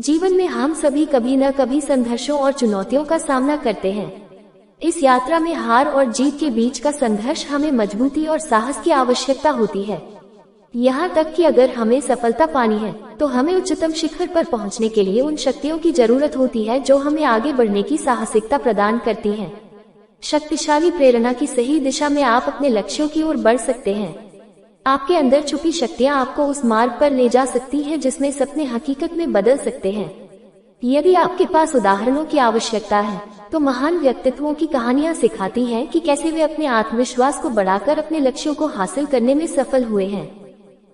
जीवन में हम सभी कभी न कभी संघर्षों और चुनौतियों का सामना करते हैं। इस यात्रा में हार और जीत के बीच का संघर्ष हमें मजबूती और साहस की आवश्यकता होती है। यहाँ तक कि अगर हमें सफलता पानी है तो हमें उच्चतम शिखर पर पहुँचने के लिए उन शक्तियों की जरूरत होती है जो हमें आगे बढ़ने की साहसिकता प्रदान करती हैं। शक्तिशाली प्रेरणा की सही दिशा में आप अपने लक्ष्यों की ओर बढ़ सकते हैं। आपके अंदर छुपी शक्तियां आपको उस मार्ग पर ले जा सकती हैं जिसमें सपने हकीकत में बदल सकते हैं। यदि आपके पास उदाहरणों की आवश्यकता है तो महान व्यक्तित्वों की कहानियां सिखाती हैं कि कैसे वे अपने आत्मविश्वास को बढ़ाकर अपने लक्ष्यों को हासिल करने में सफल हुए हैं।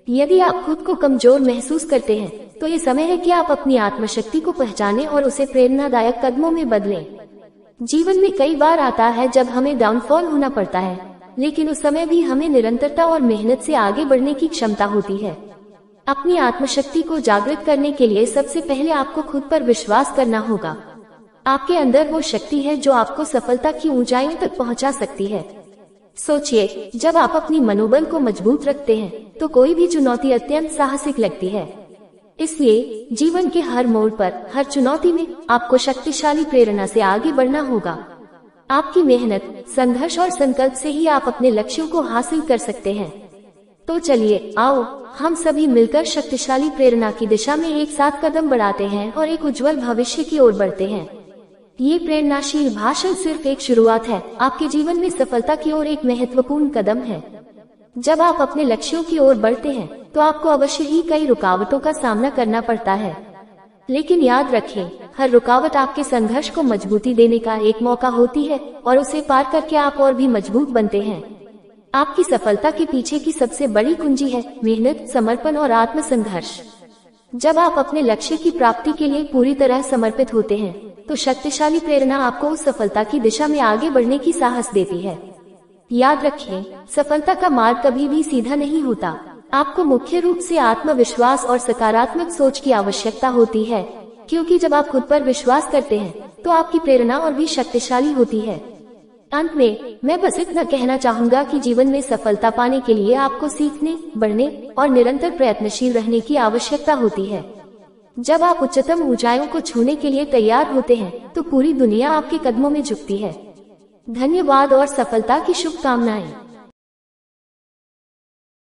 यदि आप खुद को कमजोर महसूस करते हैं तो ये समय है कि आप अपनी आत्मशक्ति को पहचानें और उसे प्रेरणादायक कदमों में बदलें। जीवन में कई बार आता है जब हमें डाउनफॉल होना पड़ता है, लेकिन उस समय भी हमें निरंतरता और मेहनत से आगे बढ़ने की क्षमता होती है। अपनी आत्मशक्ति को जागृत करने के लिए सबसे पहले आपको खुद पर विश्वास करना होगा। आपके अंदर वो शक्ति है जो आपको सफलता की ऊंचाइयों तक पहुंचा सकती है। सोचिए, जब आप अपनी मनोबल को मजबूत रखते हैं तो कोई भी चुनौती अत्यंत साहसिक लगती है। इसलिए जीवन के हर मोड़ पर, हर चुनौती में आपको शक्तिशाली प्रेरणा से आगे बढ़ना होगा। आपकी मेहनत, संघर्ष और संकल्प से ही आप अपने लक्ष्यों को हासिल कर सकते हैं। तो चलिए, आओ हम सभी मिलकर शक्तिशाली प्रेरणा की दिशा में एक साथ कदम बढ़ाते हैं और एक उज्जवल भविष्य की ओर बढ़ते हैं। ये प्रेरणाशील भाषण सिर्फ एक शुरुआत है, आपके जीवन में सफलता की ओर एक महत्वपूर्ण कदम है। जब आप अपने लक्ष्यों की ओर बढ़ते हैं तो आपको अवश्य ही कई रुकावटों का सामना करना पड़ता है, लेकिन याद रखें, हर रुकावट आपके संघर्ष को मजबूती देने का एक मौका होती है और उसे पार करके आप और भी मजबूत बनते हैं। आपकी सफलता के पीछे की सबसे बड़ी कुंजी है मेहनत, समर्पण और आत्मसंघर्ष। जब आप अपने लक्ष्य की प्राप्ति के लिए पूरी तरह समर्पित होते हैं तो शक्तिशाली प्रेरणा आपको उस सफलता की दिशा में आगे बढ़ने की साहस देती है। याद रखें, सफलता का मार्ग कभी भी सीधा नहीं होता। आपको मुख्य रूप से आत्मविश्वास और सकारात्मक सोच की आवश्यकता होती है, क्योंकि जब आप खुद पर विश्वास करते हैं तो आपकी प्रेरणा और भी शक्तिशाली होती है। अंत में मैं बस इतना कहना चाहूंगा कि जीवन में सफलता पाने के लिए आपको सीखने, बढ़ने और निरंतर प्रयत्नशील रहने की आवश्यकता होती है। जब आप उच्चतम ऊंचाइयों को छूने के लिए तैयार होते हैं तो पूरी दुनिया आपके कदमों में झुकती है। धन्यवाद और सफलता की शुभकामनाएं।